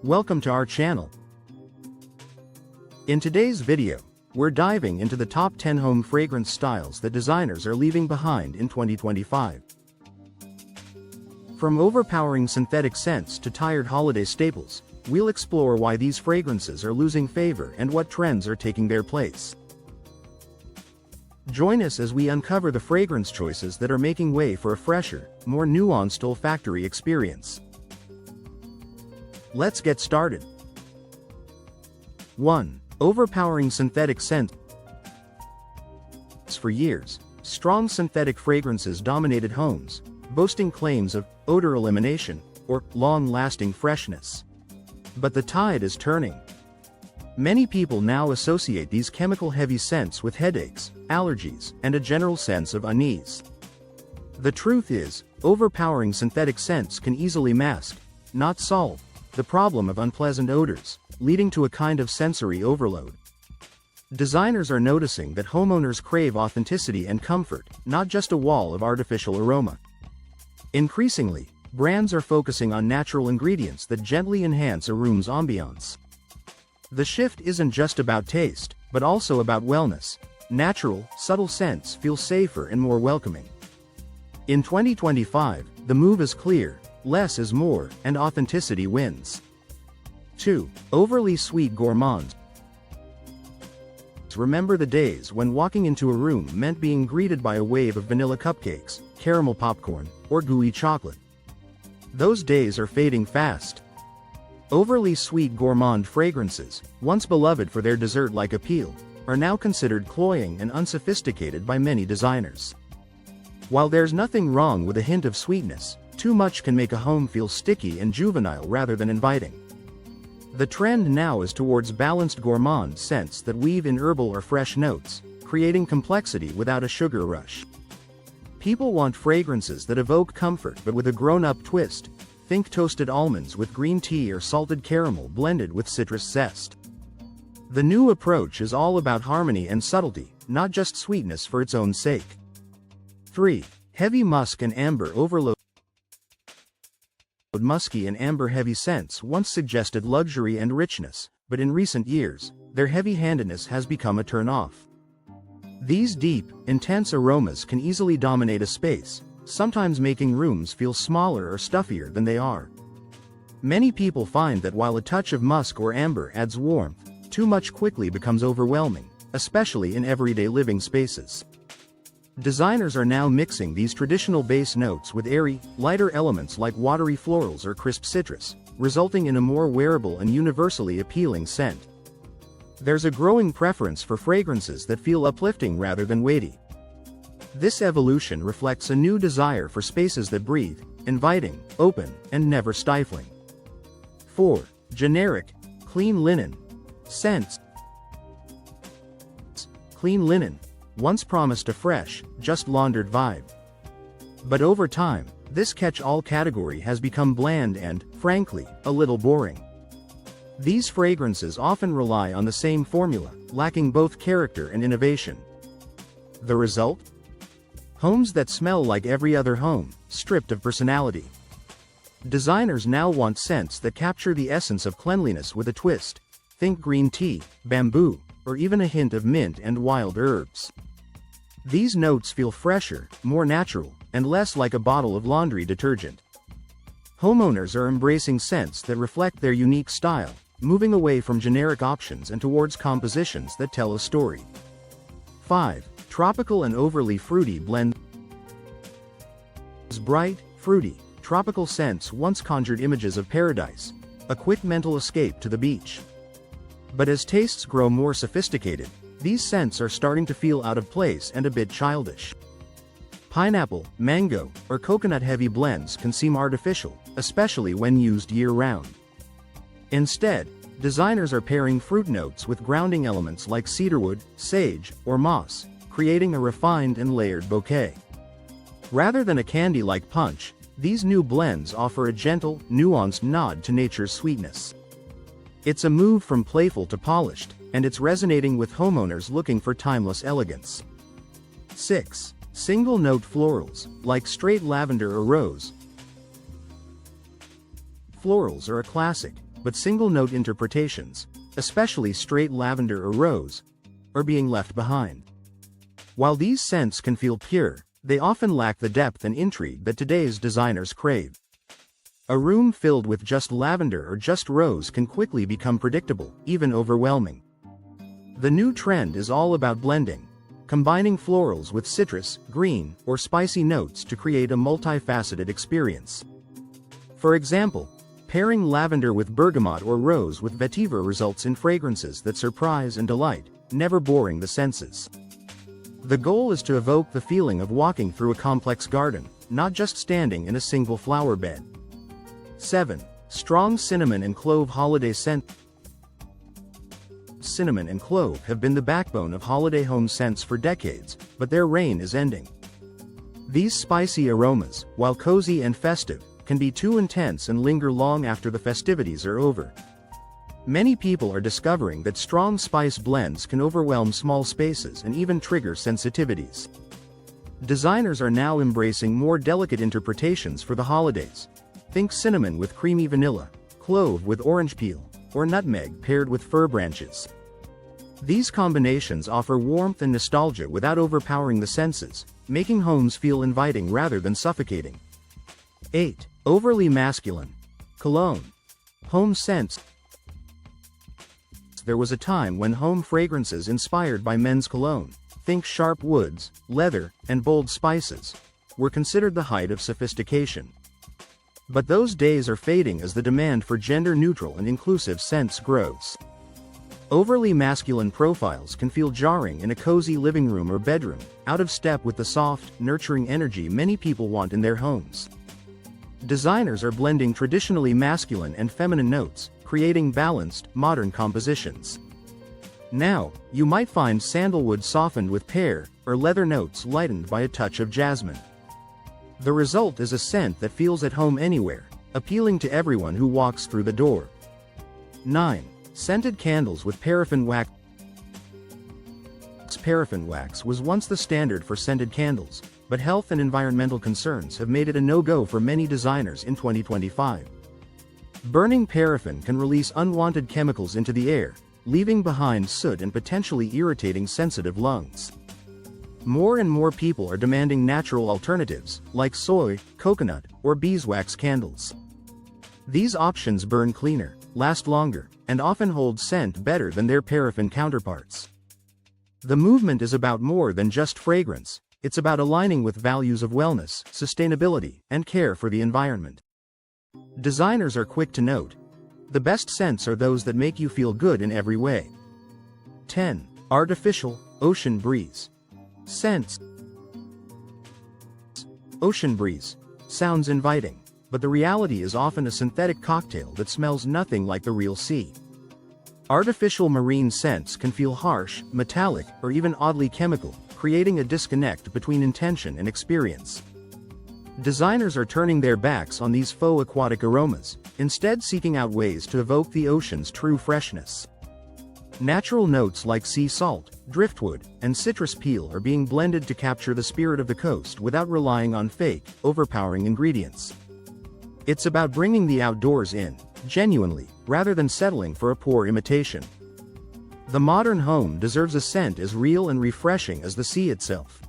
Welcome to our channel. In today's video, we're diving into the top 10 home fragrance styles that designers are leaving behind in 2025. From overpowering synthetic scents to tired holiday staples, we'll explore why these fragrances are losing favor and what trends are taking their place. Join us as we uncover the fragrance choices that are making way for a fresher, more nuanced olfactory experience. Let's get started. 1. Overpowering synthetic scents. For years, strong synthetic fragrances dominated homes, boasting claims of odor elimination or long-lasting freshness. But the tide is turning. Many people now associate these chemical-heavy scents with headaches, allergies, and a general sense of unease. The truth is, overpowering synthetic scents can easily mask, not solve, the problem of unpleasant odors, leading to a kind of sensory overload. Designers are noticing that homeowners crave authenticity and comfort, not just a wall of artificial aroma. Increasingly, brands are focusing on natural ingredients that gently enhance a room's ambiance. The shift isn't just about taste, but also about wellness. Natural, subtle scents feel safer and more welcoming. In 2025, the move is clear: less is more, and authenticity wins. 2. Overly sweet gourmands. Remember the days when walking into a room meant being greeted by a wave of vanilla cupcakes, caramel popcorn, or gooey chocolate? Those days are fading fast. Overly sweet gourmand fragrances, once beloved for their dessert-like appeal, are now considered cloying and unsophisticated by many designers. While there's nothing wrong with a hint of sweetness, too much can make a home feel sticky and juvenile rather than inviting. The trend now is towards balanced gourmand scents that weave in herbal or fresh notes, creating complexity without a sugar rush. People want fragrances that evoke comfort but with a grown-up twist. Think toasted almonds with green tea or salted caramel blended with citrus zest. The new approach is all about harmony and subtlety, not just sweetness for its own sake. 3. Heavy musk and amber overload. Musky and amber-heavy scents once suggested luxury and richness, but in recent years, their heavy-handedness has become a turn-off. These deep, intense aromas can easily dominate a space, sometimes making rooms feel smaller or stuffier than they are. Many people find that while a touch of musk or amber adds warmth, too much quickly becomes overwhelming, especially in everyday living spaces. Designers are now mixing these traditional base notes with airy, lighter elements like watery florals or crisp citrus, resulting in a more wearable and universally appealing scent. There's a growing preference for fragrances that feel uplifting rather than weighty. This evolution reflects a new desire for spaces that breathe, inviting, open, and never stifling. 4. Generic, clean linen scents. Clean linen once promised a fresh, just laundered vibe. But over time, this catch-all category has become bland and, frankly, a little boring. These fragrances often rely on the same formula, lacking both character and innovation. The result? Homes that smell like every other home, stripped of personality. Designers now want scents that capture the essence of cleanliness with a twist. Think green tea, bamboo, or even a hint of mint and wild herbs. These notes feel fresher, more natural, and less like a bottle of laundry detergent. Homeowners are embracing scents that reflect their unique style, moving away from generic options and towards compositions that tell a story. 5. Tropical and overly fruity blends. Bright, fruity, tropical scents once conjured images of paradise, a quick mental escape to the beach. But as tastes grow more sophisticated, these scents are starting to feel out of place and a bit childish. Pineapple, mango, or coconut-heavy blends can seem artificial, especially when used year-round. Instead, designers are pairing fruit notes with grounding elements like cedarwood, sage, or moss, creating a refined and layered bouquet. Rather than a candy-like punch, these new blends offer a gentle, nuanced nod to nature's sweetness. It's a move from playful to polished, and it's resonating with homeowners looking for timeless elegance. 6. Single-note florals, like straight lavender or rose. Florals are a classic, but single-note interpretations, especially straight lavender or rose, are being left behind. While these scents can feel pure, they often lack the depth and intrigue that today's designers crave. A room filled with just lavender or just rose can quickly become predictable, even overwhelming. The new trend is all about blending, combining florals with citrus, green, or spicy notes to create a multifaceted experience. For example, pairing lavender with bergamot or rose with vetiver results in fragrances that surprise and delight, never boring the senses. The goal is to evoke the feeling of walking through a complex garden, not just standing in a single flower bed. 7. Strong cinnamon and clove holiday scent. Cinnamon and clove have been the backbone of holiday home scents for decades, but their reign is ending. These spicy aromas, while cozy and festive, can be too intense and linger long after the festivities are over. Many people are discovering that strong spice blends can overwhelm small spaces and even trigger sensitivities. Designers are now embracing more delicate interpretations for the holidays. Think cinnamon with creamy vanilla, clove with orange peel, or nutmeg paired with fir branches. These combinations offer warmth and nostalgia without overpowering the senses, making homes feel inviting rather than suffocating. 8. Overly masculine. Cologne. Home scents. There was a time when home fragrances inspired by men's cologne, think sharp woods, leather, and bold spices, were considered the height of sophistication. But those days are fading as the demand for gender-neutral and inclusive scents grows. Overly masculine profiles can feel jarring in a cozy living room or bedroom, out of step with the soft, nurturing energy many people want in their homes. Designers are blending traditionally masculine and feminine notes, creating balanced, modern compositions. Now, you might find sandalwood softened with pear, or leather notes lightened by a touch of jasmine. The result is a scent that feels at home anywhere, appealing to everyone who walks through the door. 9. Scented candles with paraffin wax. Paraffin wax was once the standard for scented candles, but health and environmental concerns have made it a no-go for many designers in 2025. Burning paraffin can release unwanted chemicals into the air, leaving behind soot and potentially irritating sensitive lungs. More and more people are demanding natural alternatives, like soy, coconut, or beeswax candles. These options burn cleaner, last longer, and often hold scent better than their paraffin counterparts. The movement is about more than just fragrance, it's about aligning with values of wellness, sustainability, and care for the environment. Designers are quick to note, the best scents are those that make you feel good in every way. 10. Artificial, ocean breeze. Scents. Ocean breeze sounds inviting, but the reality is often a synthetic cocktail that smells nothing like the real sea. Artificial marine scents can feel harsh, metallic, or even oddly chemical, creating a disconnect between intention and experience. Designers are turning their backs on these faux aquatic aromas, instead seeking out ways to evoke the ocean's true freshness. Natural notes like sea salt, driftwood, and citrus peel are being blended to capture the spirit of the coast without relying on fake, overpowering ingredients. It's about bringing the outdoors in, genuinely, rather than settling for a poor imitation. The modern home deserves a scent as real and refreshing as the sea itself.